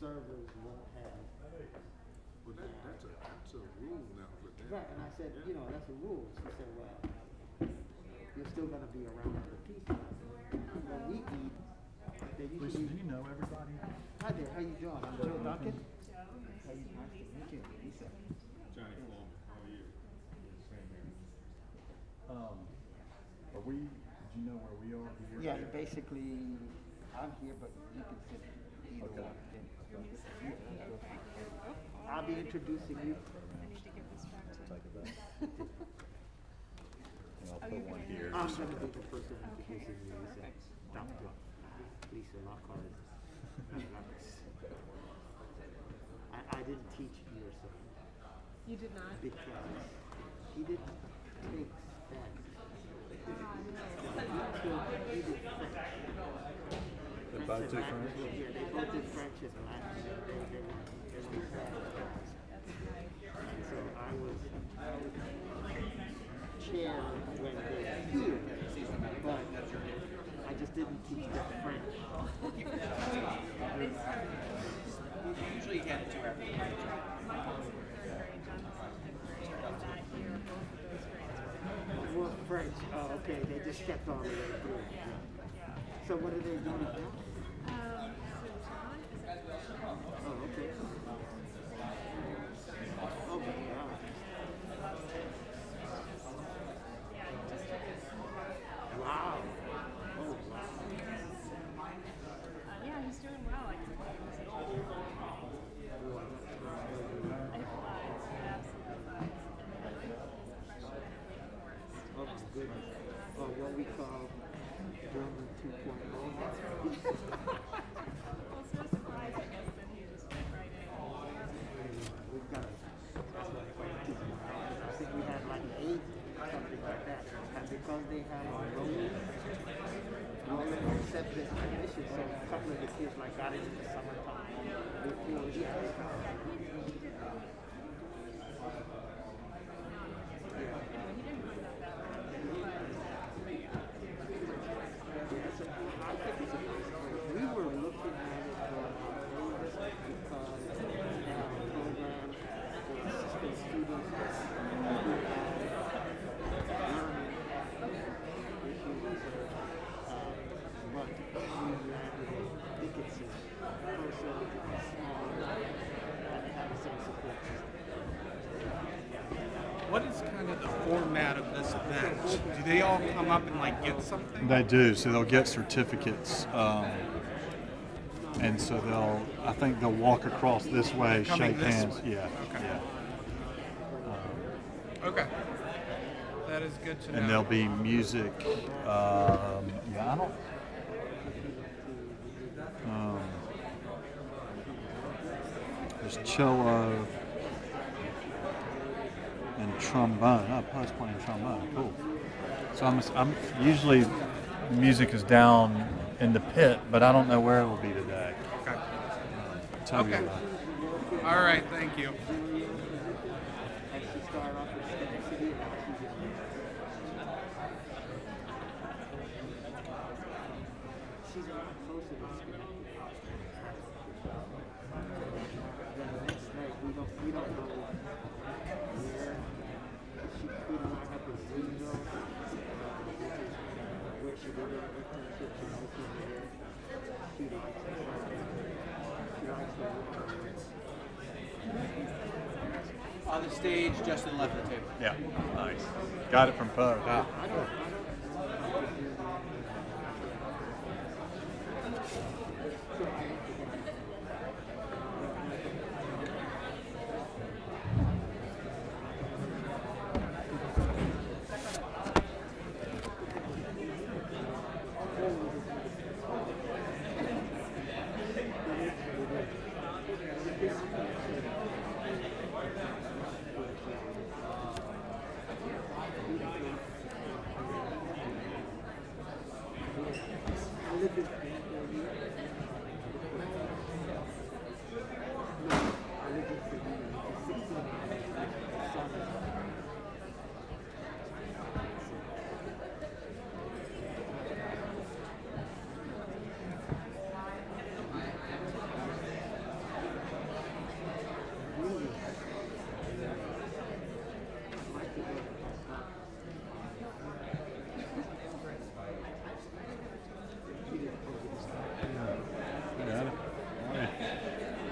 servers won't have. Well, that's a rule now for them. Right, and I said, you know, that's a rule. She said, well, you're still going to be around for the peace. When we eat, they Lisa, usually. do you know everybody? Hi there, how you doing? I'm Joe Duncan. How you nice to meet you, Lisa. Johnny Foreman, how are you? Are we? Do you know where we are here? Yeah, basically, I'm here, but you can sit either Okay. one. I'll be introducing you. I need to give this back to Take it back. And I'll Oh, put you're one gonna- here. I'm going to be the person Okay, introducing you, Lisa. perfect. Dr. Lisa Lockhart. I didn't teach your son You did not? because he didn't take Spanish. He did French. They both do and Latin. French? Yeah, they both did French and Latin. They were bad. And so I was chair when they were here, but I just didn't teach them French. Usually hand it to her after the break. Well, French. Oh, okay. They just kept on the way through. So what are they doing now? Oh, okay. Okay, wow. Wow. Oh, wow. Yeah, he's doing well. I think he was I think Laude, absolutely. And then he's a freshman at Wake Forest. Oh, my goodness. Oh, what we call German 2.0. Well, so surprised, I guess, that he just went right in. We've got that's what I think we had like 8, something like that. And because they have a rolling acceptance admission, so a couple of the kids like got it in the summertime before he had it. We were looking at it for because they have a program for assistant students who have learning issues. But we landed in Dickinson, also small, and they have the same support system. What is kind of the format of this event? Do they all come up and like get something? They do, so they'll get certificates, and so I think they'll walk across this way, Coming shake this hands. way. Yeah, Okay. yeah. Okay. That is good to know. And there'll be music. Yeah, I don't. There's cello and trombone. Oh, Poe's playing trombone. Cool. So I'm usually music is down in the pit, but I don't know where it will be today. Okay. Tell you Okay. about it. All right. Thank you. And she started off with Step City, and now she's in she's a lot closer to Schenectady. Then the next night, we don't know where. She could wind up in Greenville, where she did her internship. She's looking there. She likes the water. On the stage, just to the left of the table. Yeah, nice. Got it from Poe. Wow. I don't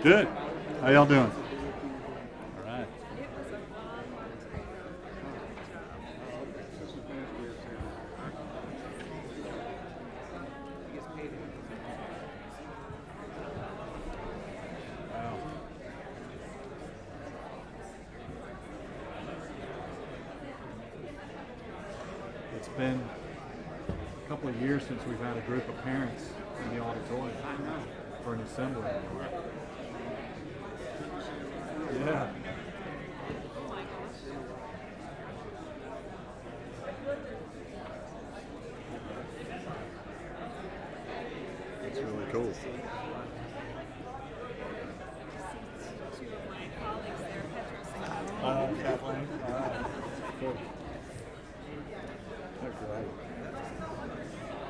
Good. How y'all doing? All right. It was a long, long time ago. Wow. It's been a couple of years since we've had a group of parents in the auditorium for an assembly. Yeah. Oh my gosh. It's really cool. See two of my colleagues there, heterosexual. Kathleen. All right. Cool. They're great.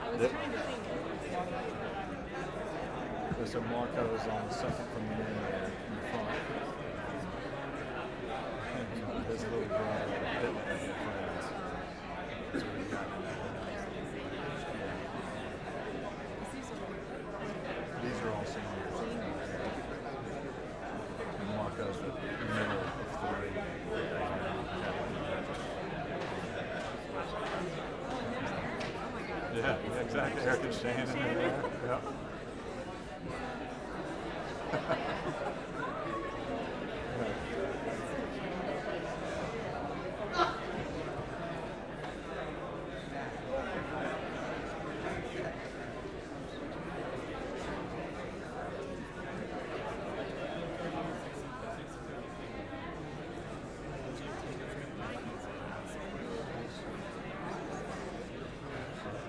I was Yep. trying to think. So Marco's on the second from the end in the front. And his little brother, Benediction friends. So we've got these are all seniors. And Marco's the middle of three. Yeah, exactly. Eric and Shannon in there. Yep.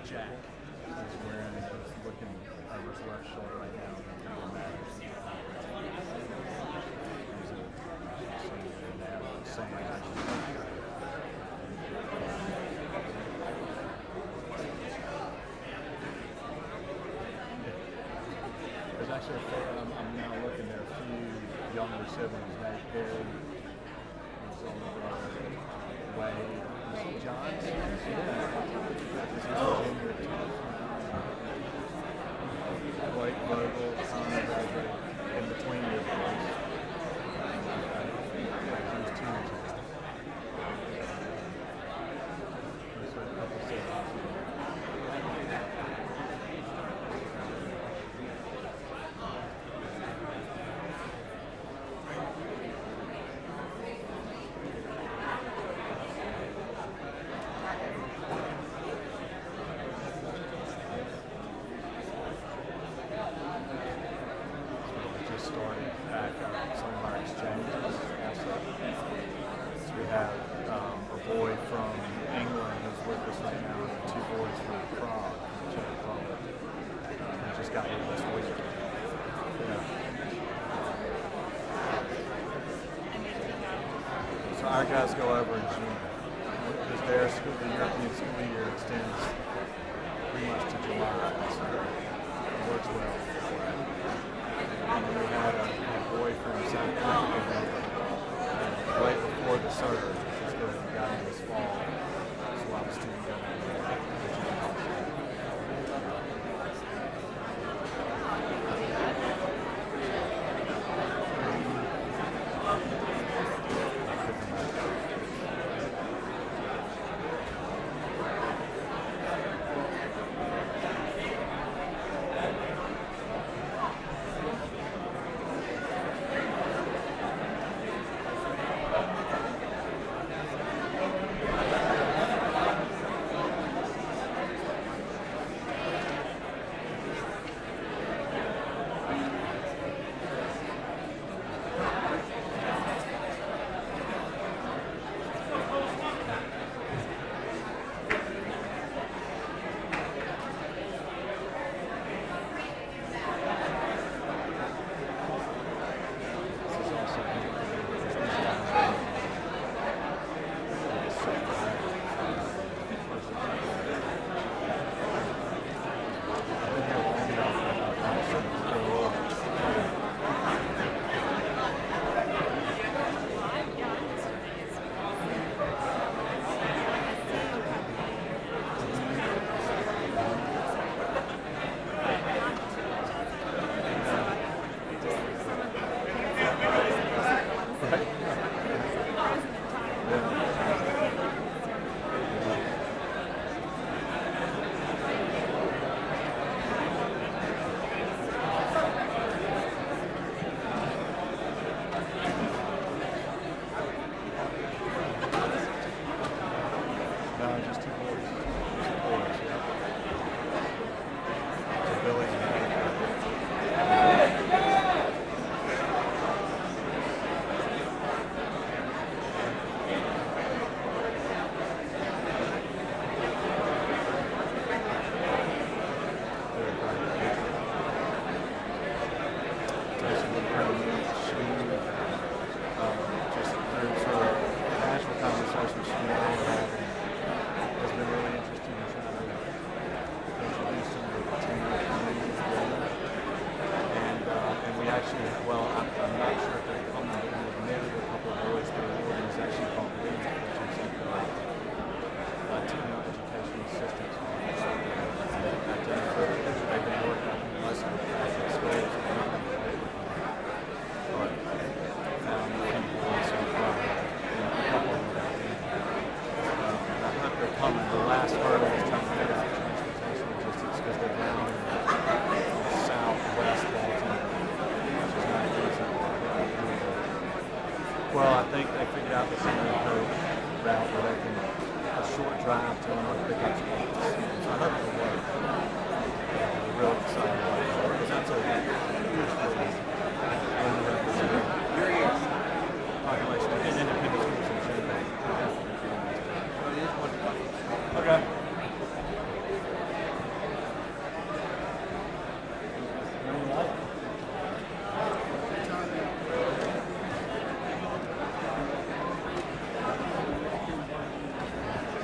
Jack is wearing, looking over his left shoulder right now. It matters. There's actually a fair, I'm now looking at a few younger siblings, Nate Perry, his older brother, Wade, is it John? Blake Vogel, in between your boys. These teenagers. There's a couple siblings. Started back some of our exchanges also. So we have a boy from England who's with us right now, and two boys from Prague, Czech Republic, who just got here this week. Yeah. So our guys go over in June because their school, the European school year extends pretty much to July, so it works well. And then we had a boy from South Africa right before the surge, which is good. We got him this fall. So I was student government. conversation with her. She just through sort of casual conversation she and I were having has been really interesting in trying to introduce some of the team community together. And we actually, well, I'm not sure if they're coming, but we admitted a couple of boys to an organization called Laude, which is team educational assistance. They've been working on most of the Catholic schools and not been paid with them. But people and so far, a couple of them have been. I hope they're coming. The last hurdle is trying to figure out transportation logistics because they're down in southwest Baltimore, which is not easy. Well, I think they figured out this coach route where they can a short drive to another pickup spot. So I hope it'll work. We're real excited about it because that's a hugely underrepresented population in independent schools in general. Okay.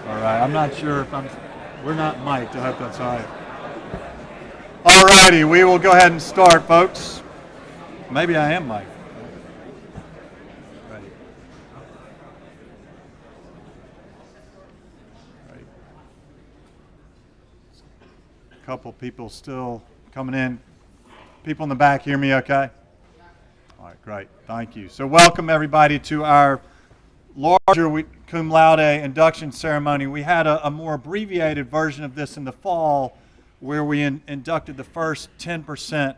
All right, I'm not sure if we're not mic'd. I hope that's all right. All righty, we will go ahead and start, folks. Maybe I am mic'd. Ready. Right. A couple people still coming in. People in the back hear me okay? All right, great. Thank you. So welcome everybody to our larger cum laude induction ceremony. We had a more abbreviated version of this in the fall where we inducted the first 10%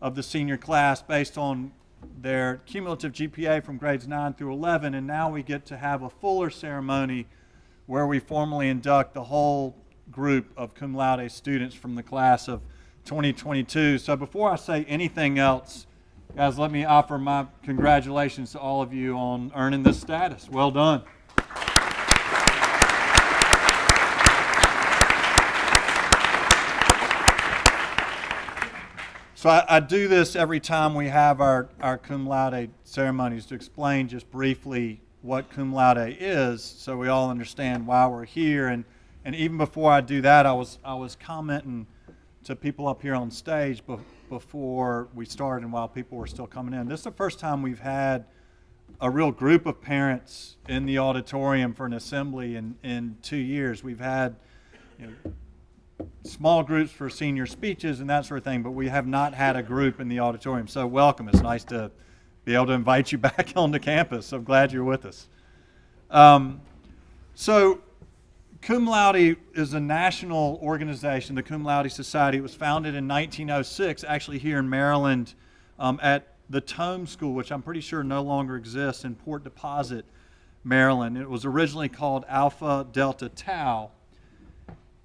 of the senior class based on their cumulative GPA from grades 9 through 11, and now we get to have a fuller ceremony where we formally induct the whole group of cum laude students from the class of 2022. So before I say anything else, guys, let me offer my congratulations to all of you on earning this status. Well done. So I do this every time we have our cum laude ceremonies to explain just briefly what cum laude is so we all understand why we're here. And even before I do that, I was commenting to people up here on stage before we started and while people were still coming in. This is the first time we've had a real group of parents in the auditorium for an assembly in 2 years. We've had small groups for senior speeches and that sort of thing, but we have not had a group in the auditorium. So welcome. It's nice to be able to invite you back onto campus. I'm glad you're with us. So Cum Laude is a national organization, the Cum Laude Society. It was founded in 1906, actually here in Maryland, at the Tome School, which I'm pretty sure no longer exists, in Port Deposit, Maryland. It was originally called Alpha Delta Tau.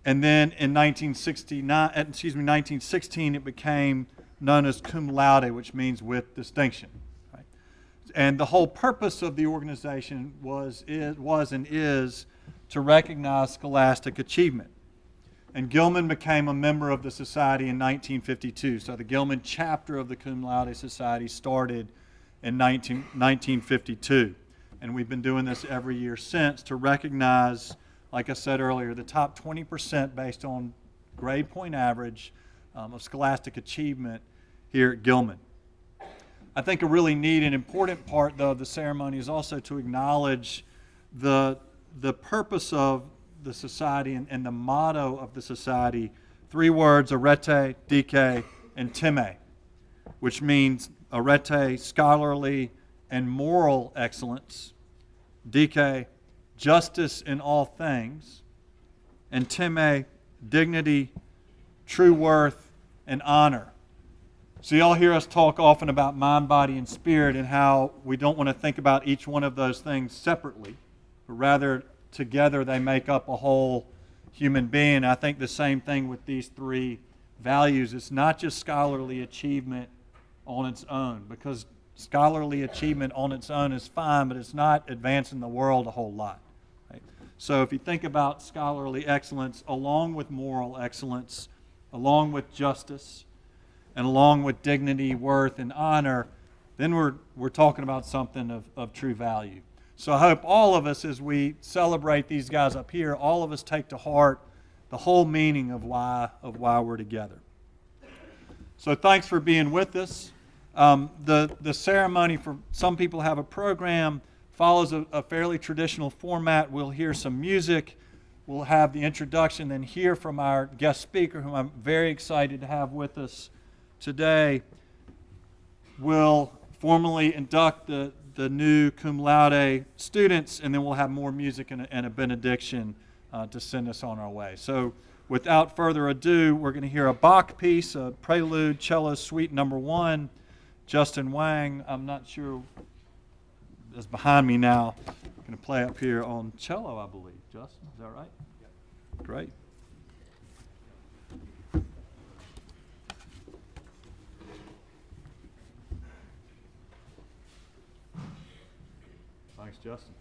And then in 1916, it became known as Cum Laude, which means with distinction. Right? And the whole purpose of the organization was and is to recognize scholastic achievement. And Gilman became a member of the society in 1952. So the Gilman chapter of the Cum Laude Society started in 1952. And we've been doing this every year since to recognize, like I said earlier, the top 20% based on grade point average of scholastic achievement here at Gilman. I think a really neat and important part, though, of the ceremony is also to acknowledge the purpose of the society and the motto of the society. 3 words: arete, dike, and time, which means arete, scholarly and moral excellence; dike, justice in all things; and time, dignity, true worth, and honor. So y'all hear us talk often about mind, body, and spirit and how we don't want to think about each one of those things separately, but rather together they make up a whole human being. I think the same thing with these 3 values. It's not just scholarly achievement on its own, because scholarly achievement on its own is fine, but it's not advancing the world a whole lot. Right? So if you think about scholarly excellence along with moral excellence, along with justice, and along with dignity, worth, and honor, then we're talking about something of true value. So I hope all of us, as we celebrate these guys up here, all of us take to heart the whole meaning of why we're together. So thanks for being with us. The ceremony, for some people have a program, follows a fairly traditional format. We'll hear some music. We'll have the introduction, then hear from our guest speaker, whom I'm very excited to have with us today. We'll formally induct the new cum laude students, and then we'll have more music and a benediction to send us on our way. So without further ado, we're going to hear a Bach piece, a prelude, cello suite number 1. Justin Wang, I'm not sure, is behind me now. I'm going to play up here on cello, I believe. Justin, is that right? Yep. Great. Thanks, Justin.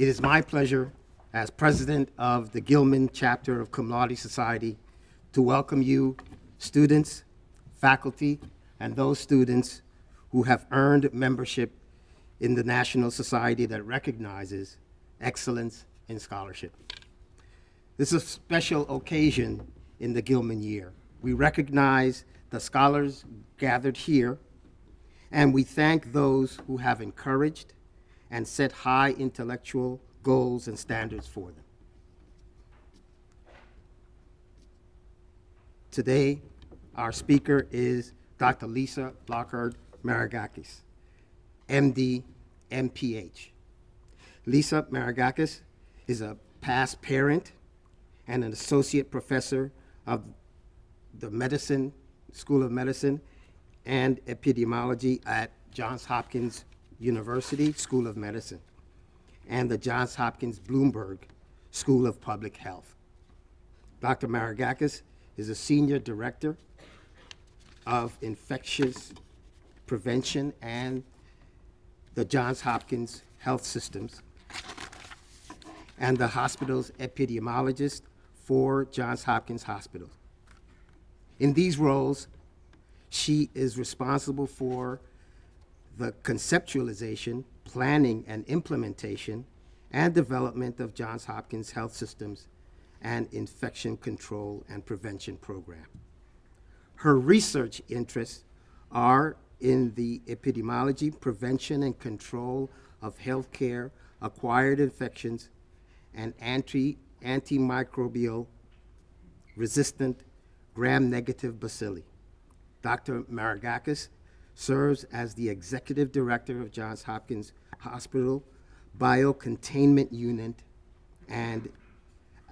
It is my pleasure, as president of the Gilman chapter of Cum Laude Society, to welcome you, students, faculty, and those students who have earned membership in the National Society that recognizes excellence in scholarship. This is a special occasion in the Gilman year. We recognize the scholars gathered here, and we thank those who have encouraged and set high intellectual goals and standards for them. Today, our speaker is Dr. Lisa Lockhart Maragakis, MD, MPH. Lisa Maragakis is a past parent and an associate professor of the School of Medicine and Epidemiology at Johns Hopkins University School of Medicine and the Johns Hopkins Bloomberg School of Public Health. Dr. Maragakis is a senior director of infectious prevention and the Johns Hopkins Health Systems and the hospital's epidemiologist for Johns Hopkins Hospital. In these roles, she is responsible for the conceptualization, planning, and implementation and development of Johns Hopkins Health Systems and infection control and prevention program. Her research interests are in the epidemiology, prevention, and control of healthcare acquired infections and antimicrobial resistant gram-negative bacilli. Dr. Maragakis serves as the executive director of Johns Hopkins Hospital Biocontainment Unit and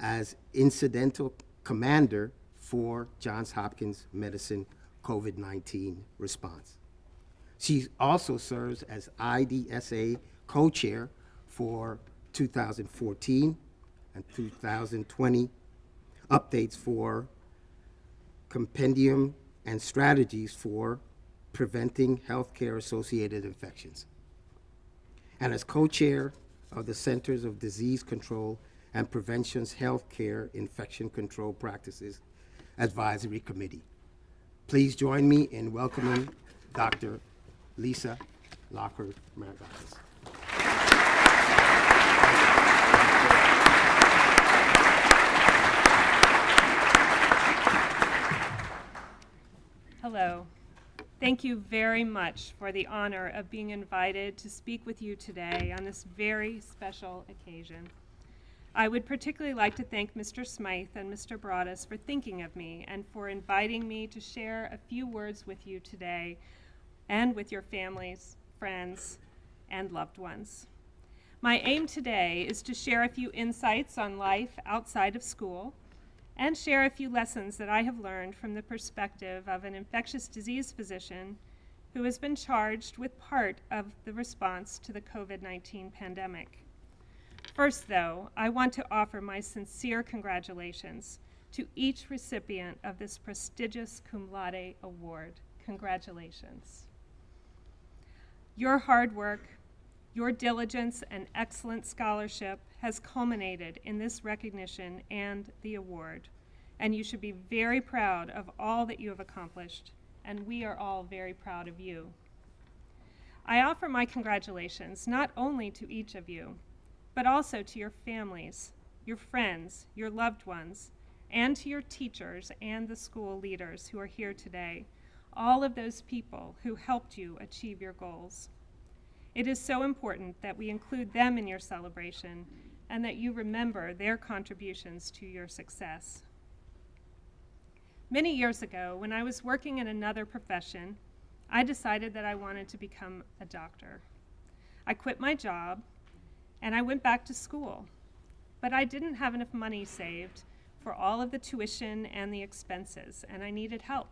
as incidental commander for Johns Hopkins Medicine COVID-19 response. She also serves as IDSA co-chair for 2014 and 2020 updates for compendium and strategies for preventing healthcare-associated infections, and as co-chair of the Centers of Disease Control and Prevention's Healthcare Infection Control Practices Advisory Committee. Please join me in welcoming Dr. Lisa Lockhart Maragakis. Hello. Thank you very much for the honor of being invited to speak with you today on this very special occasion. I would particularly like to thank Mr. Smythe and Mr. Broadus for thinking of me and for inviting me to share a few words with you today and with your families, friends, and loved ones. My aim today is to share a few insights on life outside of school and share a few lessons that I have learned from the perspective of an infectious disease physician who has been charged with part of the response to the COVID-19 pandemic. First, though, I want to offer my sincere congratulations to each recipient of this prestigious Cum Laude award. Congratulations. Your hard work, your diligence, and excellent scholarship has culminated in this recognition and the award, and you should be very proud of all that you have accomplished, and we are all very proud of you. I offer my congratulations not only to each of you, but also to your families, your friends, your loved ones, and to your teachers and the school leaders who are here today, all of those people who helped you achieve your goals. It is so important that we include them in your celebration and that you remember their contributions to your success. Many years ago, when I was working in another profession, I decided that I wanted to become a doctor. I quit my job and I went back to school, but I didn't have enough money saved for all of the tuition and the expenses, and I needed help.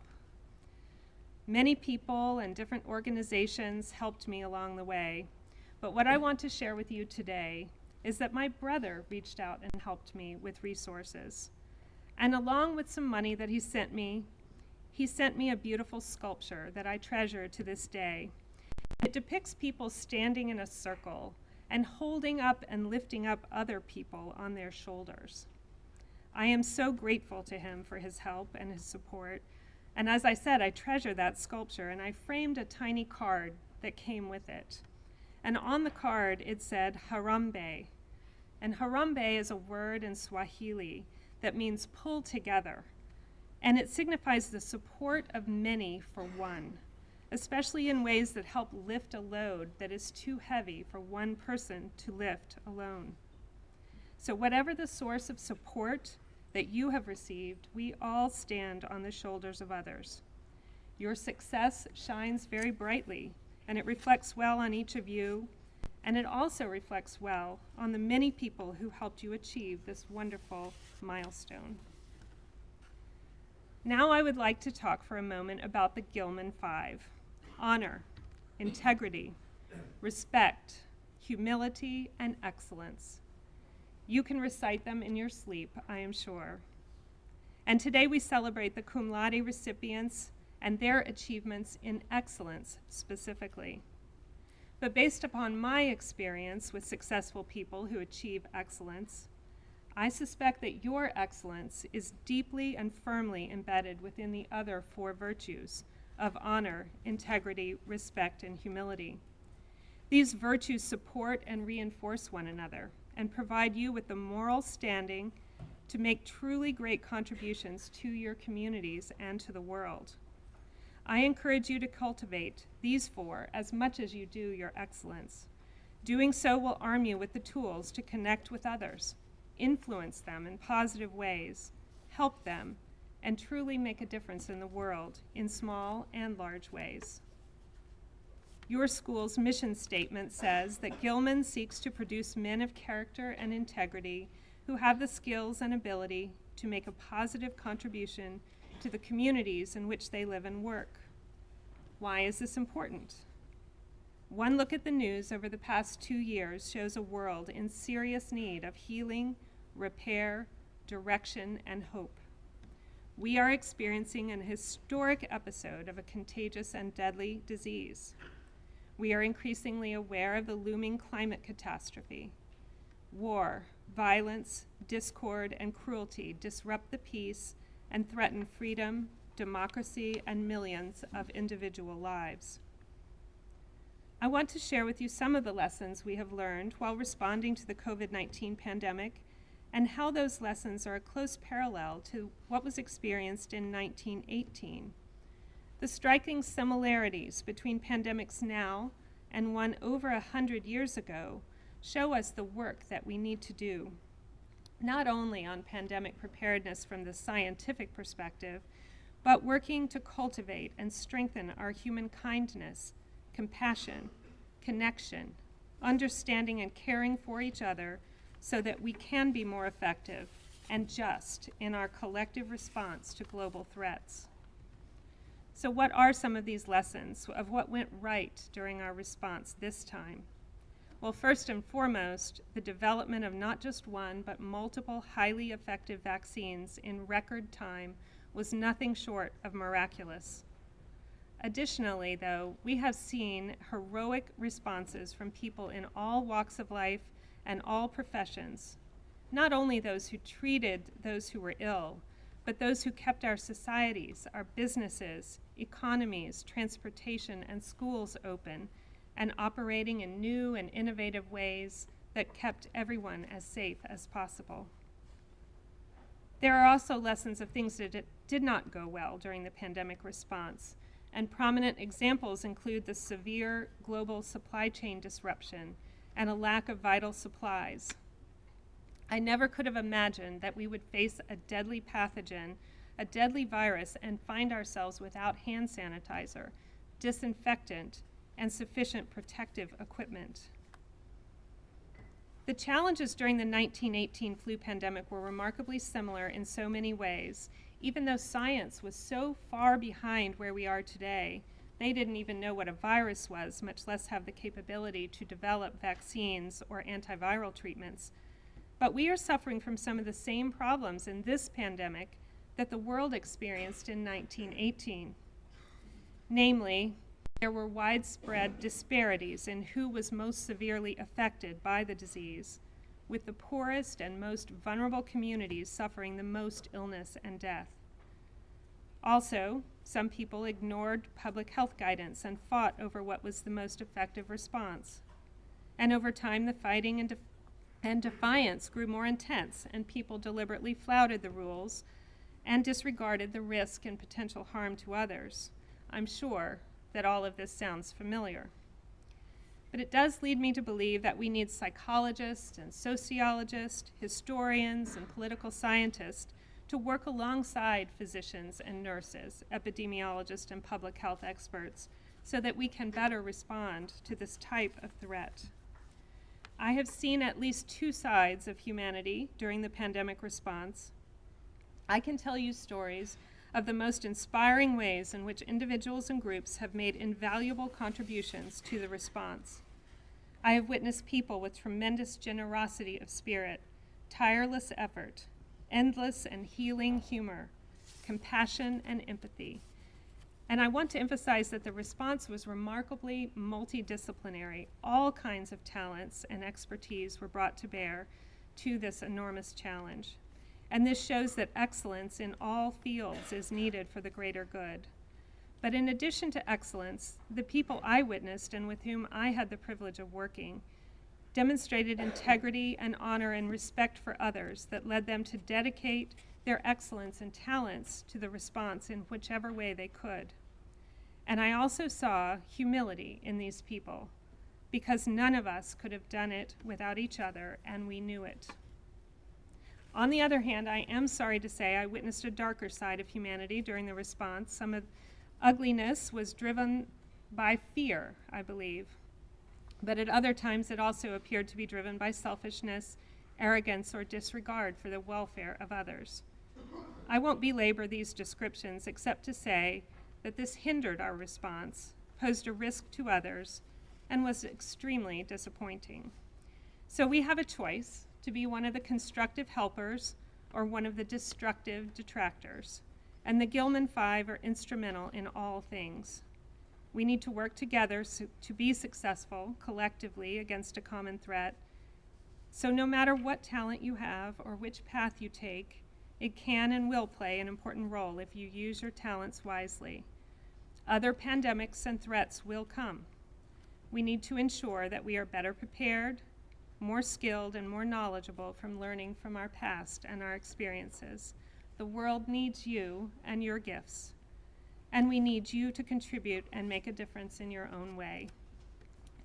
Many people and different organizations helped me along the way, but what I want to share with you today is that my brother reached out and helped me with resources. And along with some money that he sent me a beautiful sculpture that I treasure to this day. It depicts people standing in a circle and holding up and lifting up other people on their shoulders. I am so grateful to him for his help and his support. And as I said, I treasure that sculpture, and I framed a tiny card that came with it. And on the card, it said Harambe. And Harambe is a word in Swahili that means pull together. and it signifies the support of many for one, especially in ways that help lift a load that is too heavy for one person to lift alone. So whatever the source of support that you have received, we all stand on the shoulders of others. Your success shines very brightly, and it reflects well on each of you, and it also reflects well on the many people who helped you achieve this wonderful milestone. Now I would like to talk for a moment about the Gilman Five: honor, integrity, respect, humility, and excellence. You can recite them in your sleep, I am sure. And today we celebrate the cum laude recipients and their achievements in excellence specifically. But based upon my experience with successful people who achieve excellence, I suspect that your excellence is deeply and firmly embedded within the other four virtues of honor, integrity, respect, and humility. These virtues support and reinforce one another and provide you with the moral standing to make truly great contributions to your communities and to the world. I encourage you to cultivate these four as much as you do your excellence. Doing so will arm you with the tools to connect with others, influence them in positive ways, help them, and truly make a difference in the world in small and large ways. Your school's mission statement says that Gilman seeks to produce men of character and integrity who have the skills and ability to make a positive contribution to the communities in which they live and work. Why is this important? One look at the news over the past 2 years shows a world in serious need of healing, repair, direction, and hope. We are experiencing an historic episode of a contagious and deadly disease. We are increasingly aware of the looming climate catastrophe. War, violence, discord, and cruelty disrupt the peace and threaten freedom, democracy, and millions of individual lives. I want to share with you some of the lessons we have learned while responding to the COVID-19 pandemic and how those lessons are a close parallel to what was experienced in 1918. The striking similarities between pandemics now and one over 100 years ago show us the work that we need to do, not only on pandemic preparedness from the scientific perspective, but working to cultivate and strengthen our human kindness, compassion, connection, understanding and caring for each other so that we can be more effective and just in our collective response to global threats. So what are some of these lessons of what went right during our response this time? Well, first and foremost, the development of not just one, but multiple highly effective vaccines in record time was nothing short of miraculous. Additionally, though, we have seen heroic responses from people in all walks of life and all professions, not only those who treated those who were ill, but those who kept our societies, our businesses, economies, transportation, and schools open and operating in new and innovative ways that kept everyone as safe as possible. There are also lessons of things that did not go well during the pandemic response, and prominent examples include the severe global supply chain disruption and a lack of vital supplies. I never could have imagined that we would face a deadly pathogen, a deadly virus, and find ourselves without hand sanitizer, disinfectant, and sufficient protective equipment. The challenges during the 1918 flu pandemic were remarkably similar in so many ways. Even though science was so far behind where we are today, they didn't even know what a virus was, much less have the capability to develop vaccines or antiviral treatments. But we are suffering from some of the same problems in this pandemic that the world experienced in 1918. Namely, there were widespread disparities in who was most severely affected by the disease, with the poorest and most vulnerable communities suffering the most illness and death. Also, some people ignored public health guidance and fought over what was the most effective response. And over time, the fighting and defiance grew more intense, and people deliberately flouted the rules and disregarded the risk and potential harm to others. I'm sure that all of this sounds familiar. But it does lead me to believe that we need psychologists and sociologists, historians and political scientists to work alongside physicians and nurses, epidemiologists and public health experts, so that we can better respond to this type of threat. I have seen at least two sides of humanity during the pandemic response. I can tell you stories of the most inspiring ways in which individuals and groups have made invaluable contributions to the response. I have witnessed people with tremendous generosity of spirit, tireless effort, endless and healing humor, compassion and empathy. And I want to emphasize that the response was remarkably multidisciplinary. All kinds of talents and expertise were brought to bear to this enormous challenge. And this shows that excellence in all fields is needed for the greater good. But in addition to excellence, the people I witnessed and with whom I had the privilege of working demonstrated integrity and honor and respect for others that led them to dedicate their excellence and talents to the response in whichever way they could. And I also saw humility in these people, because none of us could have done it without each other, and we knew it. On the other hand, I am sorry to say I witnessed a darker side of humanity during the response. Some of ugliness was driven by fear, I believe. But at other times it also appeared to be driven by selfishness, arrogance, or disregard for the welfare of others. I won't belabor these descriptions except to say that this hindered our response, posed a risk to others, and was extremely disappointing. So we have a choice to be one of the constructive helpers or one of the destructive detractors. And the Gilman Five are instrumental in all things. We need to work together to be successful collectively against a common threat. So no matter what talent you have or which path you take, it can and will play an important role if you use your talents wisely. Other pandemics and threats will come. We need to ensure that we are better prepared, more skilled, and more knowledgeable from learning from our past and our experiences. The world needs you and your gifts, and we need you to contribute and make a difference in your own way.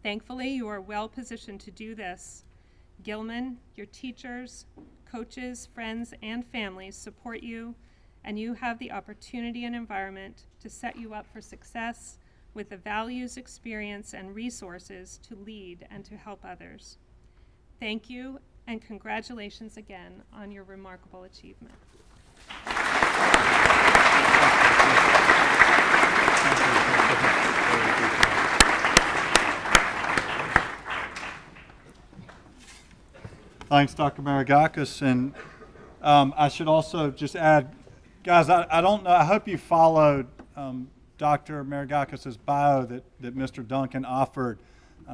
Thankfully, you are well positioned to do this. Gilman, your teachers, coaches, friends, and families support you, and you have the opportunity and environment to set you up for success with the values, experience, and resources to lead and to help others. Thank you, and congratulations again on your remarkable achievement. Thanks, Dr. Maragakis. And I should also just add, guys, I don't know, I hope you followed Dr. Maragakis' bio that Mr. Duncan offered.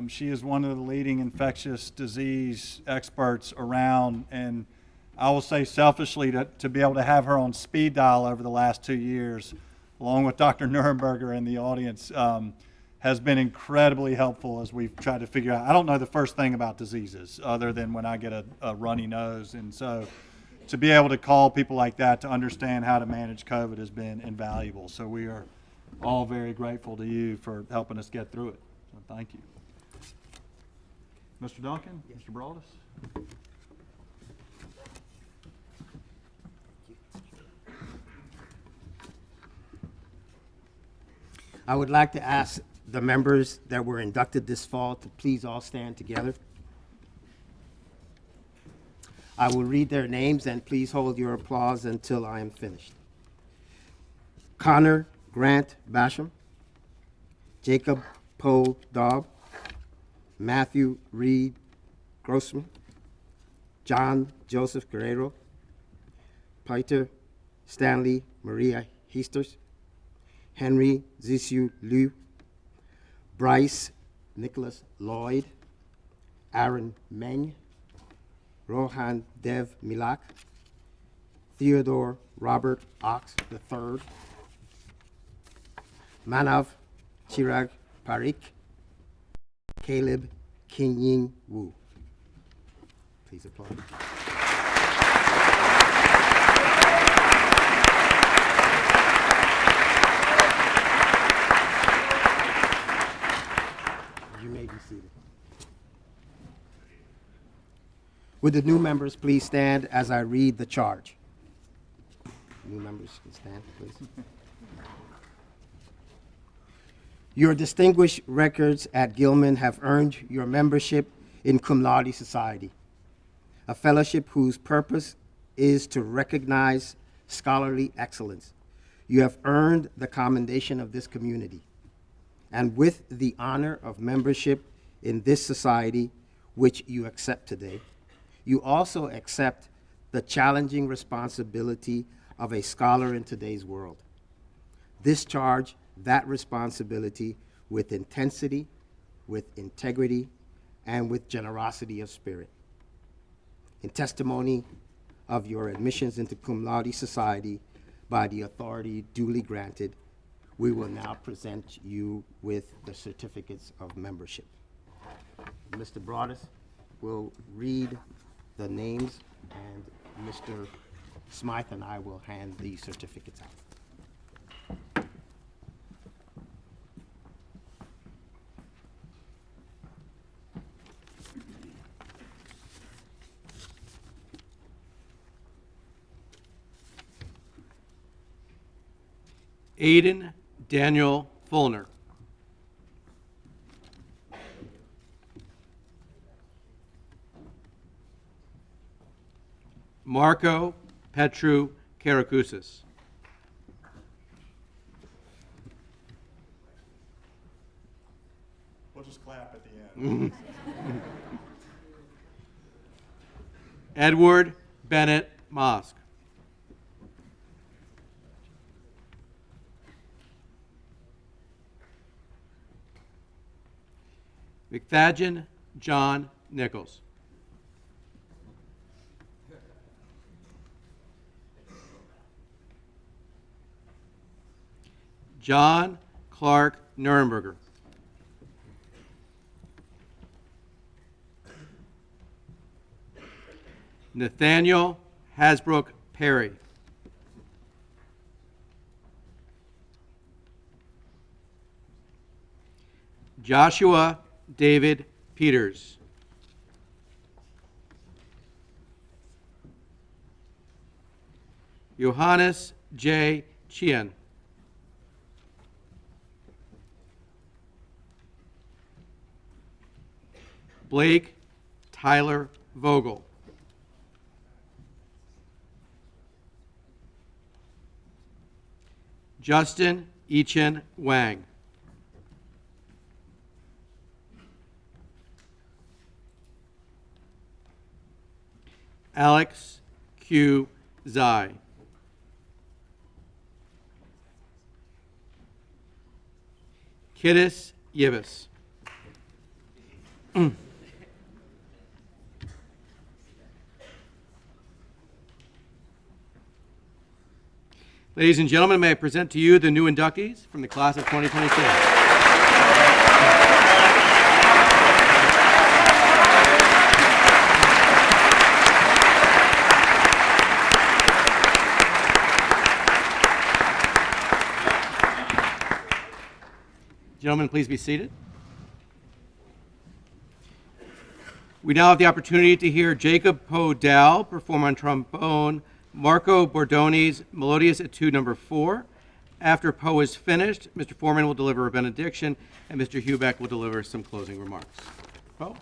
She is one of the leading infectious disease experts around, and I will say selfishly to be able to have her on speed dial over the last 2 years, along with Dr. Nuremberger in the audience, has been incredibly helpful as we've tried to figure out. I don't know the first thing about diseases other than when I get a runny nose, and so to be able to call people like that to understand how to manage COVID has been invaluable. So we are all very grateful to you for helping us get through it. So thank you. Mr. Duncan, Mr. Broadus. I would like to ask the members that were inducted this fall to please all stand together. I will read their names, and please hold your applause until I am finished. Connor Grant Basham, Jacob Poe Daub, Matthew Reed Grossman, John Joseph Guerrero, Peter Stanley Maria Heasters, Henry Zisiu Liu, Bryce Nicholas Lloyd, Aaron Meng, Rohan Dev Milak, Theodore Robert Ox III, Manav Chirag Parikh, Caleb Kinying Wu. Please applaud. You may be seated. Would the new members please stand as I read the charge? New members can stand, please. Your distinguished records at Gilman have earned your membership in Cum Laude Society, a fellowship whose purpose is to recognize scholarly excellence. You have earned the commendation of this community, and with the honor of membership in this society, which you accept today, you also accept the challenging responsibility of a scholar in today's world. Discharge that responsibility with intensity, with integrity, and with generosity of spirit. In testimony of your admissions into Cum Laude Society by the authority duly granted, we will now present you with the certificates of membership. Mr. Broadus will read the names, and Mr. Smythe and I will hand the certificates out. Aiden Daniel Fulner. Marco Petru Karakousis. We'll just clap at the end. Edward Bennett Mosk. McFadgen John Nichols. John Clark Nuremberger. Nathaniel Hasbrook Perry. Joshua David Peters. Johannes J. Chien. Blake Tyler Vogel. Justin Echen Wang. Alex Q. Zai. Kiddis Yibis. Ladies and gentlemen, may I present to you the new inductees from the class of 2022. Gentlemen, please be seated. We now have the opportunity to hear Jacob Podell perform on trombone Marco Bordoni's Melodious Etude No. 4. After Poe is finished, Mr. Foreman will deliver a benediction, and Mr. Hubeck will deliver some closing remarks. Poe?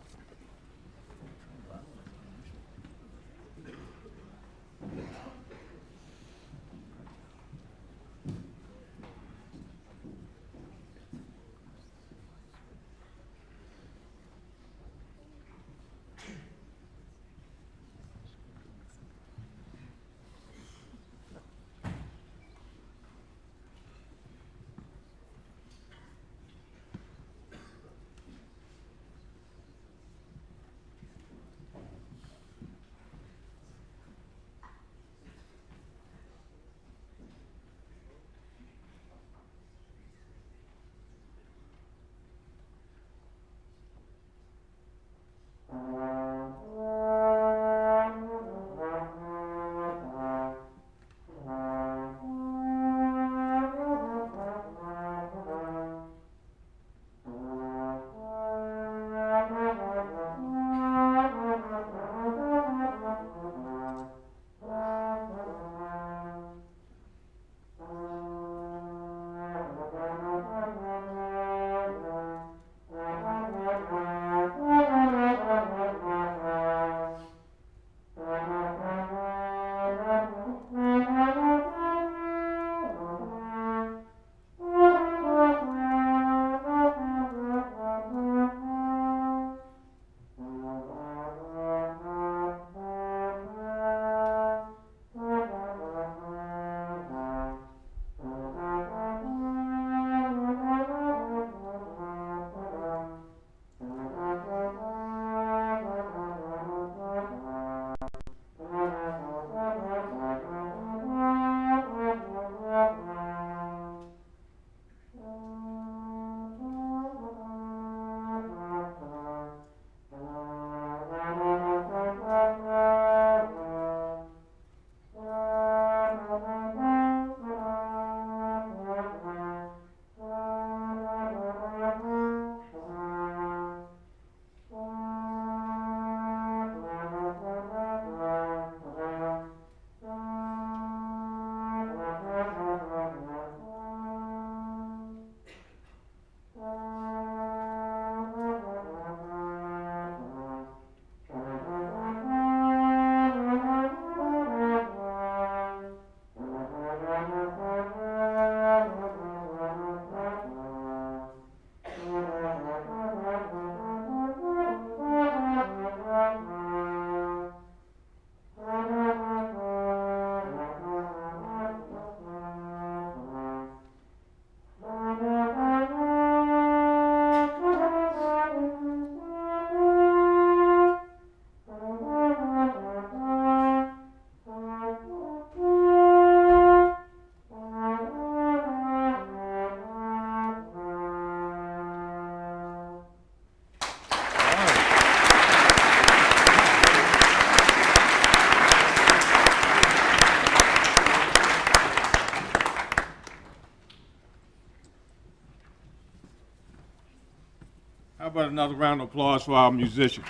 about another round of applause for our musicians?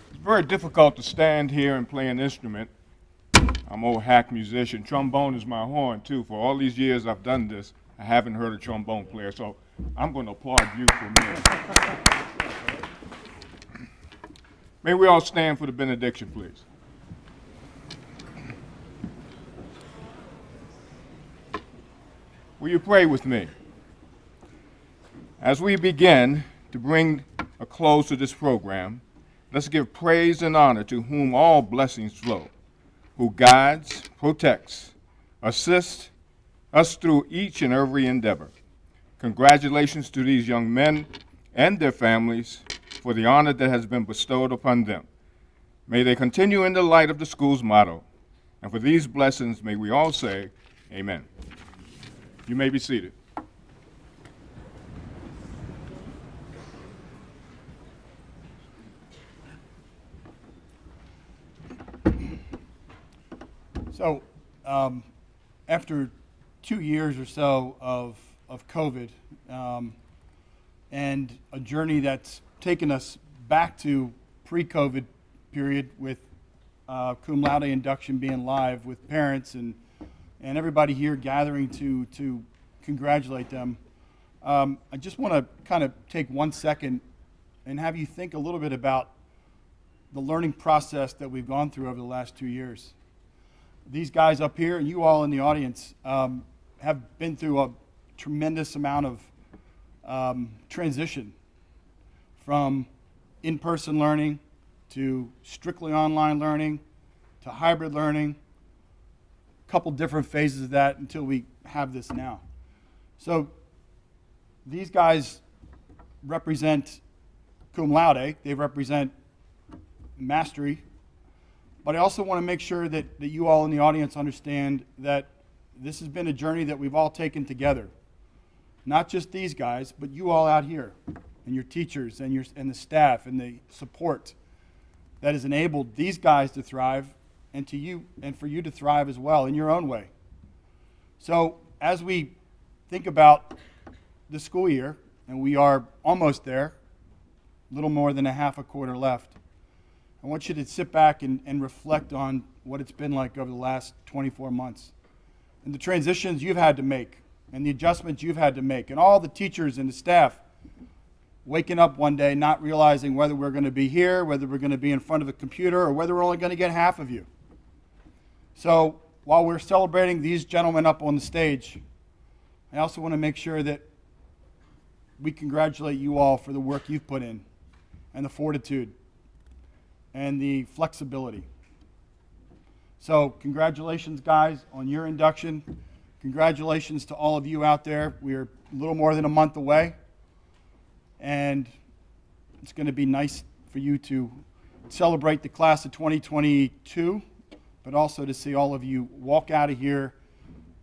It's very difficult to stand here and play an instrument. I'm an old hack musician. Trombone is my horn, too. For all these years I've done this, I haven't heard a trombone player, so I'm going to applaud you for me. May we all stand for the benediction, please. Will you pray with me? As we begin to bring a close to this program, let's give praise and honor to whom all blessings flow, who guides, protects, assists us through each and every endeavor. Congratulations to these young men and their families for the honor that has been bestowed upon them. May they continue in the light of the school's motto, and for these blessings may we all say, amen. You may be seated. So, after 2 years or so of COVID, and a journey that's taken us back to pre-COVID period with cum laude induction being live with parents and everybody here gathering to congratulate them, I just want to kind of take 1 second and have you think a little bit about the learning process that we've gone through over the last 2 years. These guys up here and you all in the audience have been through a tremendous amount of transition from in-person learning to strictly online learning to hybrid learning, a couple different phases of that until we have this now. So these guys represent cum laude, they represent mastery, but I also want to make sure that you all in the audience understand that this has been a journey that we've all taken together. Not just these guys, but you all out here, and your teachers, and the staff, and the support that has enabled these guys to thrive, and for you to thrive as well in your own way. So as we think about the school year, and we are almost there, a little more than a half a quarter left, I want you to sit back and reflect on what it's been like over the last 24 months, and the transitions you've had to make, and the adjustments you've had to make, and all the teachers and the staff waking up one day not realizing whether we're going to be here, whether we're going to be in front of a computer, or whether we're only going to get half of you. So while we're celebrating these gentlemen up on the stage, I also want to make sure that we congratulate you all for the work you've put in, and the fortitude, and the flexibility. So congratulations, guys, on your induction. Congratulations to all of you out there. We're a little more than a month away, and it's going to be nice for you to celebrate the class of 2022, but also to see all of you walk out of here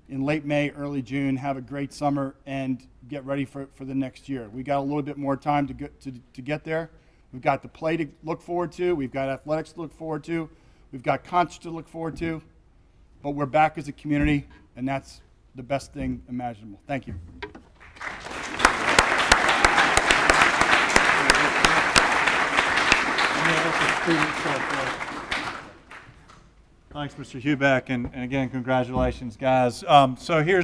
in late May, early June, have a great summer, and get ready for the next year. We got a little bit more time to get there. We've got the play to look forward to. We've got athletics to look forward to. We've got concerts to look forward to. But we're back as a community, and that's the best thing imaginable. Thank you. Thanks, Mr. Hubeck, and again, congratulations, guys. So here's